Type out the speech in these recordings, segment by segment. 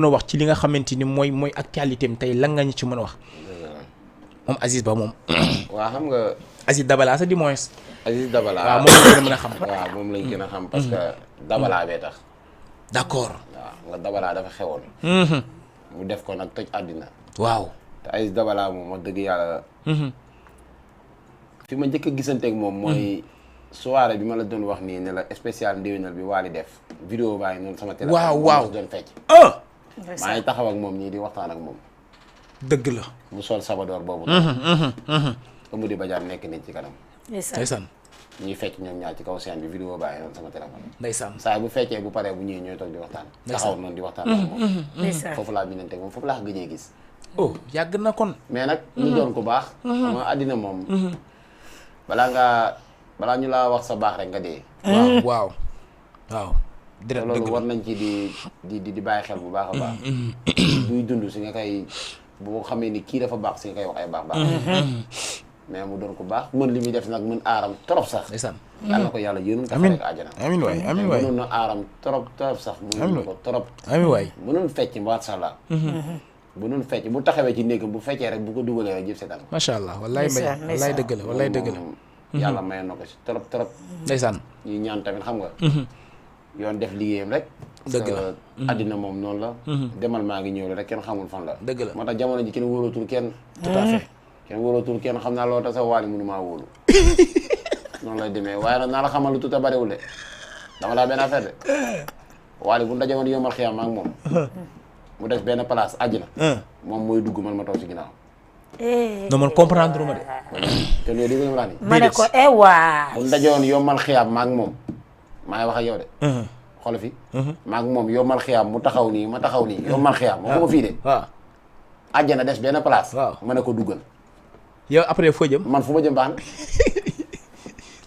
mën a wax ci li nga xamante ni mooy actualité am tey lan nga ñu ci mën a wax moom Aziz Ba moom. waaw xam nga. Aziz Dabala sa du moins. Aziz Dabala waaw moom lañ gën a mën a xam. waaw moom lañ gën a xam parce que Dabala bee tax. d'accord. waaw nga Dabala dafa xewoon. mu def ko nag toj àddina. waaw. te Aziz Dabala moom wax dëgg yàlla. fi ma njëkk a gisanteeg moom mooy. soirée bi ma la doon wax nii ne la spécial ndéwénal bi Wally def. vidéo baa ngi noonu sama téléphone. waaw doon fecc. maa ngi taxaw ak moom nii di waxtaan ak moom. dëgg la. mu sol sabadoor boobu. Amady Badiane nekk nii ci kanam. ndeysaan. ñuy fecc ñoom ñaar ci kaw scène bi vidéo baa ngi noonu sama téléphone. ndeysaan. saa bu feccee bu paree bu ñëwee ñooy toog di waxtaan. taxaw noonu di waxtaan ak moom. foofu laa binante moom foofu laa gëjee gis. oh yàgg na kon. mais nag ñu doon ko baax. xam nga àddina moom. balaa ñu laa wax sa baax rek nga dee. waaw. dëgg loolu war nañ ci di bàyyi xel bu baax a baax. buy dund si nga koy boo xamee ni kii dafa baax si nga koy wax ay baax baax. mais mu doon ko baax mën li muy def nag mën aaram trop sax. ndeysaan. yàlla na ko yàlla yéen a. amiin ko àjjana. amiin waay amiin waay mënoon na aaram trop sax. mënoon ko trop. amiin waay. mënoon fecc macha allah. mënoon fecc bu taxawee ci néegam bu feccee rek bu ko dugalee rek jëf seetaan. macha allah wallaay mbay wallaay dëgg la wallaay dëgg la. yàlla mayoon na ko si trop. ndeysaan. ñuy ñaan tamit xam nga. yoon def liggéeyam rek. dëgg la àddina moom noonu la. demal maa ngi ñëw la rek kenn xamul fan la. dëgg la moo tax jamono ji kenn wóolatul kenn. tout à fait. kenn wóolatul kenn xam naa loolu tax sa Wally mënu maa wóolu. noonu lay demee waaye nag naa la xamal lu tuuti bariwul de dama laa benn affaire de. Wally bu ndaje woon yomal xiyam ak moom. mu def benn place àjjina. moom mooy dugg man ma toog si ginnaaw. non man comprendre ma de. te loolu dégg nga ma ni. ma ne ko waay. bu ndaje woon yomal xiyam maag moom maay wax ak yow de. xool fi. maag moom yomal xiyam mu taxaw nii ma taxaw nii yomal xiyam ma ko fii de. waaw. àjjana des benn place. waaw ma ne ko duggal. yow après foo jëm. man fu ma jëm baax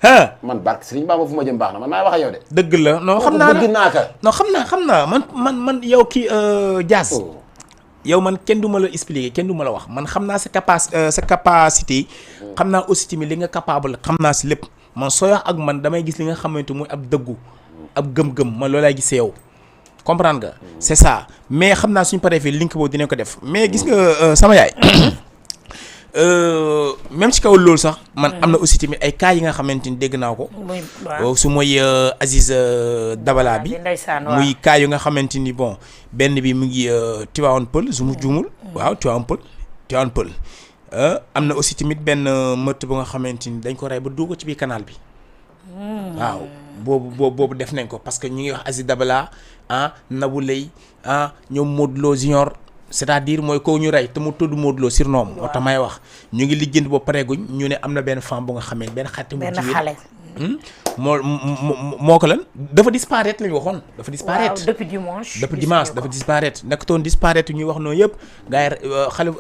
na. man barke Serigne Bamba fu ma jëm baax na man maay wax ak yow de. dëgg la non xam naa bëgg naa ka. non xam naa man yow kii Diaz. yow man kenn du ma la expliquer kenn du ma la wax man xam naa sa capacité. xam naa aussi tamit li nga capable xam naa si lépp man sooy wax ak man damay gis li nga xamante muy ab dëggu ab gëm-gëm man loolu laay gisee yow comprendre nga. c'est ça mais xam naa suñu paree fii link boobu dinañ ko def mais gis nga sama yaay. même ci kaw loolu sax man am na aussi tamit ay cas yi nga xamante ni dégg naa ko. su mooy Aziz Dabala bi. muy cas yu nga xamante ni bon benn bi mu ngi Tivaouane Peulh su mu juumul. waaw Tivaouane Peulh am na aussi tamit benn meurtre bu nga xamante ni dañ ko rey ba dugg ko ci biir canal bi. waaw boobu def nañ ko parce que ñu ngi wax Aziz Dabala Nabou Leye ñoom Modou Lo Junior. c'est-à-dire mooy ko ñu rey te mu tudd Modou Lo surnom moo tax may wax ñu ngi lijjanti ba pareeguñ ñu ne am na benn femme bu nga xamee benn xarit mu jigéen moo ko lan dafa disparaître lañu waxoon dafa disparaître depuis dimanche dafa disparaître nekk toon disparaître ñuy wax noonu yëpp gars yi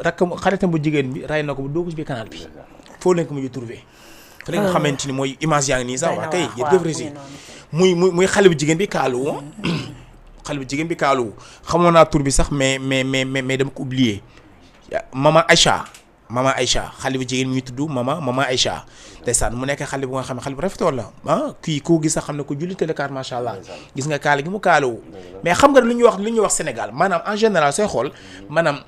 xaritam bu jigéen bi rey na ko bu dugg ci biir canal bi foo leen ko mujj trouvé fa la nga xamante ni mooy image yaa ngi nii sax waa kay yëpp def rési muy xale bu jigéen bi kaalu xale bu jigéen bi kaalu xamoon naa tur bi sax mais dama ko oublié Mama Aïcha xale bu jigéen mi ngi tudd Mama Aïcha ndeysaan mu nekk xale bu nga xam ne xale bu rafetoon la kii koo gis sax xam ne ko jullite la kaar macha allah gis nga kaala gi mu kaalawu mais xam nga lu ñuy wax Sénégal maanaam en général sooy xool maanaam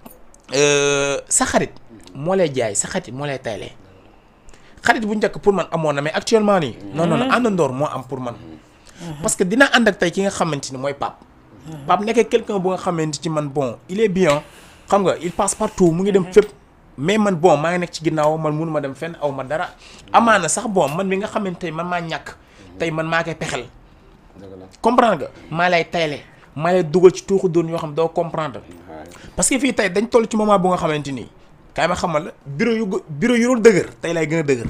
sa xarit moo lay jaay sa xarit moo lay tayle xarit bu njëkk pour man amoon na mais actuellement nii non àndandoor moo am pour man parce que dina ànd ak tey ki nga xamante ni mooy Pape nekk quelqu'un bu nga xamante ci man bon il est bien xam nga il passe partout mu ngi dem fépp mais man bon maa ngi nekk ci ginnaaw man mënu ma dem fenn aw ma dara amaana sax bon man mi nga xamante tey man maa ñàkk tey man maa koy pexel comprendre nga maa lay tayle maa lay dugal ci tuuxu doon yoo xam doo comprendre parce que fii tey dañ toll ci moment bu nga xamante nii kaay ma xamal la bureau yu doon dëgër tey lay gën a dëgër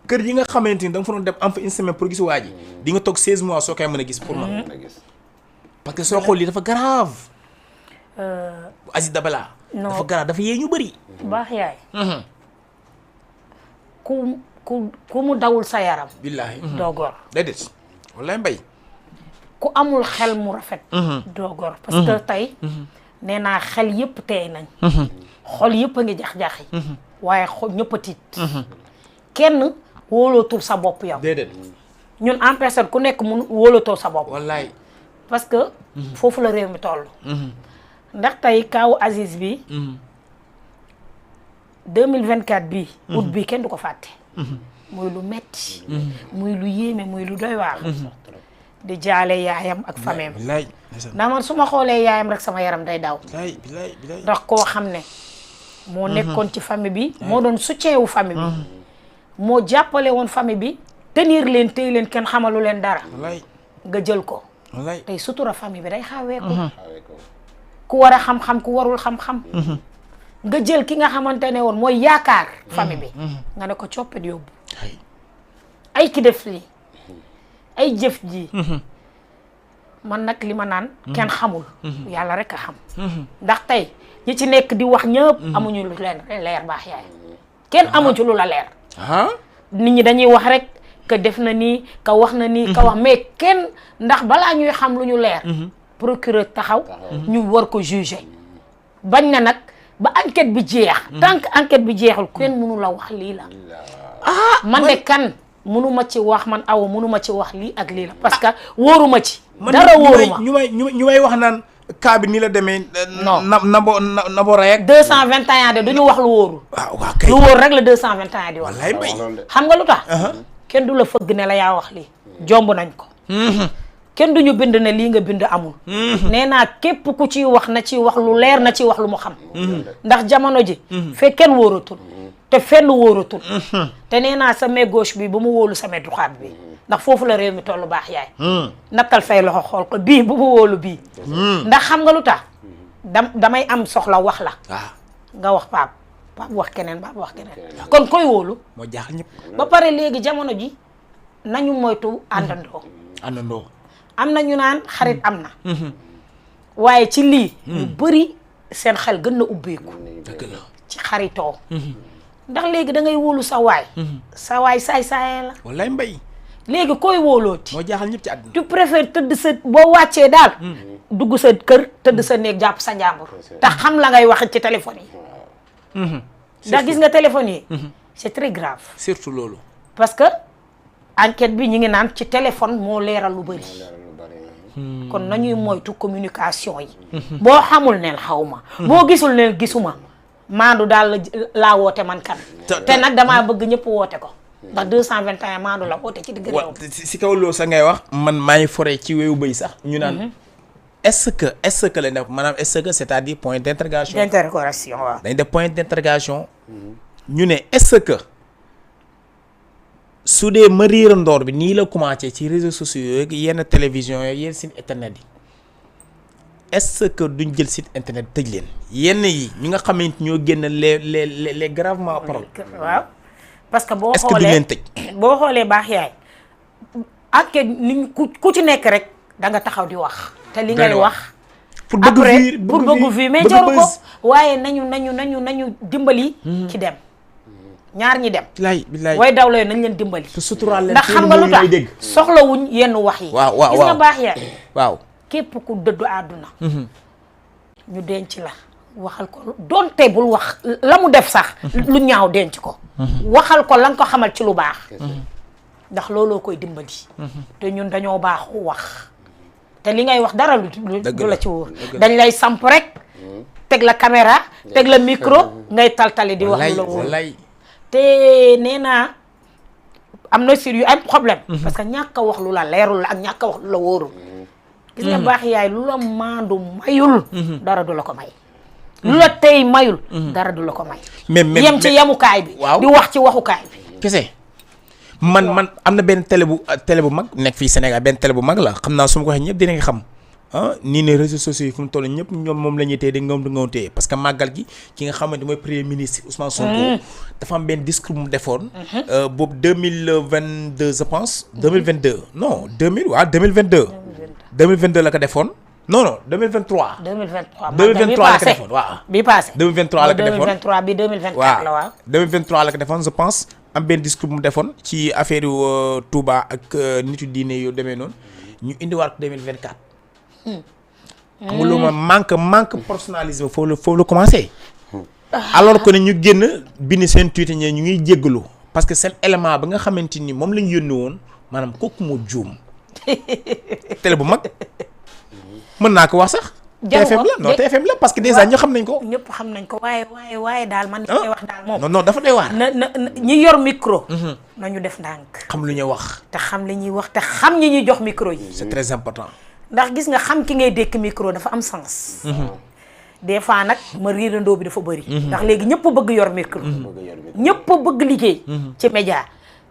kër yi nga xamante ni da nga fa doon dem am fa une semaine pour gis waa ji di nga toog 16 mois soo koy mën a gis pour man parce que soo xool lii dafa grave Aziz Dabala dafa grave dafa yee ñu bëri baax yaay ku mu dawul sa yaram billaahi doo gor déedéet wallaay mbay ku amul xel mu rafet doo gor parce que tey nee naa xel yëpp teey nañ xol yëpp a ngi jax-jaxi waaye xol ñëpp a tiit kenn wóolootul sa bopp yow déedéet ñun en personne ku nekk mun wóolootoo sa bopp wallaay parce que foofu la réew mi toll ndax tey kaawu Aziz bi 2024 bii août bii kenn du ko fàtte muy lu metti muy lu yéeme muy lu doy waar di jaale yaayam ak fameem bilaay ndax man su ma xoolee yaayam rek sama yaram day daw bilaay ndax koo xam ne moo nekkoon ci famille bi moo doon soutien wu famille bi moo jàppale woon famille bi tenir leen téy leen kenn xamalu leen dara nga jël ko tey sutura famille bi day xawee ko ku war a xam-xam ku warul xam-xam nga jël ki nga xamante ne woon mooy yaakaar famille bi nga ne ko coppet yóbbu ay ki def lii ay jëf ji man nag li ma naan kenn xamul yàlla rek a xam ndax tey ñi ci nekk di wax ñëpp amuñu lu leen leer baax yaay kenn amu ci lu la leer nit ñi dañuy wax rek que def na nii ka wax na nii ka wax mais kenn ndax balaa ñuy xam lu ñu leer procureur taxaw ñu war ko juger bañ na nag ba enquête bi jeex tant que enquête bi jeexul kenn mënu la wax lii la man de kan mënuma ci wax man aw mënuma ci wax lii ak lii la parce que wóoruma ci dara wóoruma ñu may wax naan cas bi nii la demee non na bo rey ak 221 de duñu wax lu wóoru waaw kay lu wóor rek la 221 di wax wallaay bay xam nga lu tax kenn du la fëgg ne la yaa wax lii jomb nañ ko kenn duñu bind ne lii nga bind amul nee naa képp ku ciy wax na ci wax lu leer na ci wax lu mu xam ndax jamono ji fekk kenn wóoratul te fenn wóoratul te nee naa sa main gauche bi ba mu wóolu sa main droite bi ndax foofu la réew mi tollu baax yaay nattal say loxo xool ko bii bu mu wóolu bii ndax xam nga lu tax damay am soxla wax la nga wax Pape wax keneen Pape wax keneen kon koy wóolu moo jaaxal ñëpp ba pare léegi jamono ji nañu moytu àndandoo am na ñu naan xarit am na waaye ci lii ñu bëri seen xel gën na ubbeeku ci xaritoo ndax léegi da ngay wóolu sa waay saay-saayee la wallaay mbay léegi koy wóolooti moo jaaxal ñëpp ci àdduna tu préfères tëdd sa boo wàccee daal dugg sa kër tëdd sa néeg jàpp sa njàmbur te xam la ngay wax ci téléphone yi ndax gis nga téléphone yi c'est très grave surtout loolu parce que enquête bi ñu ngi naan ci téléphone moo leeral lu bëri kon nañuy moytu communication yi boo xamul neel xawma boo gisul neel gisuma maandu daal laa woote man kan te nag damaa bëgg ñëpp woote ko ndax 221 maandu la woote ci digg réew si kaw loolu sax ngay wax man maa ngi foree ci wéewu bëy sax ñu naan est-ce que la def maanaam est-ce que c'est-à-dire point d'interrogation waaw dañ def point d'interrogation ñu ne est-ce que su dee ma riirandoor bi nii la commencé ci réseaux sociaux yooyu yenn télévision yooyu yenn site internet yi est-ce que duñ jël site internet tëj leen yenn yi ñu nga xamante ñoo génn les gravement paroles waaw parce que boo est-ce que duñ leen tëj boo xoolee baax yaay ak ni ku ci nekk rek da nga taxaw di wax te li ngay wax pour bëgg vie mais jaru ko waaye nañu dimbali ci dem ñaar ñi dem bilaay way daw la nañ leen dimbali te suturaal leen ndax xam nga lu tax soxlawuñ yenn wax yi gis nga baax yaay waaw képp ku dëddu àdduna ñu denc la waxal ko doonte bul wax la mu def sax lu ñaaw denc ko waxal ko la nga ko xamal ci lu baax ndax looloo koy dimbali te ñun dañoo baaxu wax te li ngay wax dara du la ci wóor dañ lay samp rek teg la caméra teg la micro ngay taltali di wax lu la wóor te nee naa am na sur yu ay problème parce que ñàkk a wax lu la leerul la ak ñàkk a wax lu la wóorul gis nga baax yaay lu la maandu mayul dara du la ko may lu la tey mayul dara du la ko may yem ci yemukaay bi di wax ci waxukaay bi kese man am na benn télé bu mag nekk fii Sénégal benn télé bu mag la xam naa su ma ko waxee ñëpp dinañ xam nii ne réseaux sociaux yi fu mu toll ñëpp ñoom moom la ñuy téye di ngam téye parce que màggal gi ki nga xamante mooy premier ministre Ousmane Sonko dafa am benn discours mu defoon boobu 2022 je pense 2022 non 2022 la ko defoon non 2023 la ko defoon waaw bi passé 2023 la ko defoon 2023 bi 2024 la waaw 2023 la ko defoon je pense am benn discours mu defoon ci affaire yu Touba ak nitu diine yu demee noonu ñu indiwaat ko 2024 xam nga lu ma manque personnalisme foofu la commencé alors que ne ñu génn bind seen tweet ñe ñu ngi jéggalu parce que seen élément ba nga xamante ni moom la ñu yónni woon maanaam kooku moo juum télé bu mag mën naa ko wax sax. TFM la non TFM la parce que déjà ñoo xam nañ ko. ñëpp xam nañ ko waaye daal man. li may wax daal moom. non dafa doy waar. na ñi yor micro. nañu def ndànk. xam lu ñuy wax. te xam li ñuy wax te xam ñi ñuy jox micro yi. c'est très important. ndax gis nga xam ki ngay dékk micro dafa am sens. des fois nag ma riirandoo bi dafa bëri. ndax léegi ñëpp bëgg yor micro. ñëpp bëgg liggéey. ci média.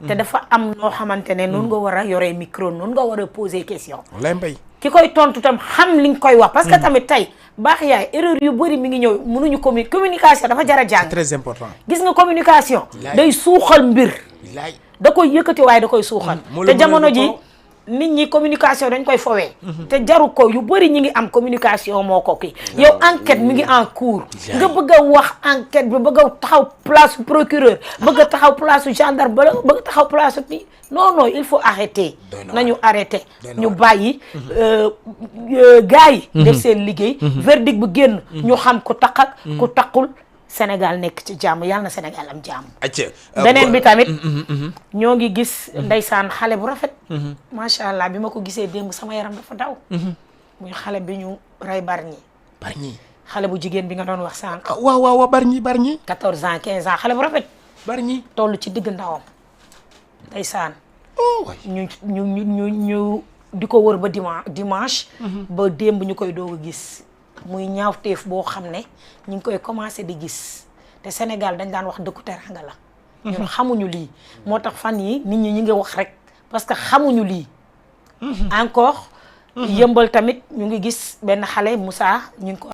te dafa am noo xamante ne noonu nga war a yoree micro noonu nga war a poser question. lay mbay. ki koy tontu tam xam li nga koy wax. parce que tamit tey baax yaay erreur yu bëri mi ngi ñëw mënuñu communication dafa jar a jàng. c'est très important. gis nga communication. day suuxal mbir. da koy yëkkati waaye da koy suuxal. te jamono ji nit ñi communication dañ koy fowee. te jaru ko yu bëri ñi ngi am communication moo ko kii. yow enquête mi ngi en cours. nga bëgg a wax enquête bi bëgg a taxaw place procureur. bëgg a taxaw place gendarme bëgg a taxaw place bi non il faut arrêter. nañu arrêter ñu bàyyi. gars yi. def seen liggéey. verdict bu génn. ñu xam ku taq ak ku taqul. Sénégal nekk ci jàmm yàlla na Sénégal am jàmm. beneen bi tamit. ñoo ngi gis ndeysaan xale bu rafet. macha allah bi ma ko gisee démb sama yaram dafa daw. muy xale bi ñu rey Bargny. xale bu jigéen bi nga doon wax sànq. waaw Bargny. 14 ans 15 ans xale bu rafet. Bargny toll ci digg ndawam. ndeysaan. ñu di ko wër ba dimanche. ba démb ñu koy doog a gis. muy ñaawteef boo xam ne ñu ngi koy commencé di gis te Sénégal dañ daan wax dëkku teranga la. ñun xamuñu lii. moo tax fan yi nit ñi ngi wax rek parce que xamuñu lii. encore. yëmbal tamit ñu ngi gis benn xale Moussa ñu ngi ko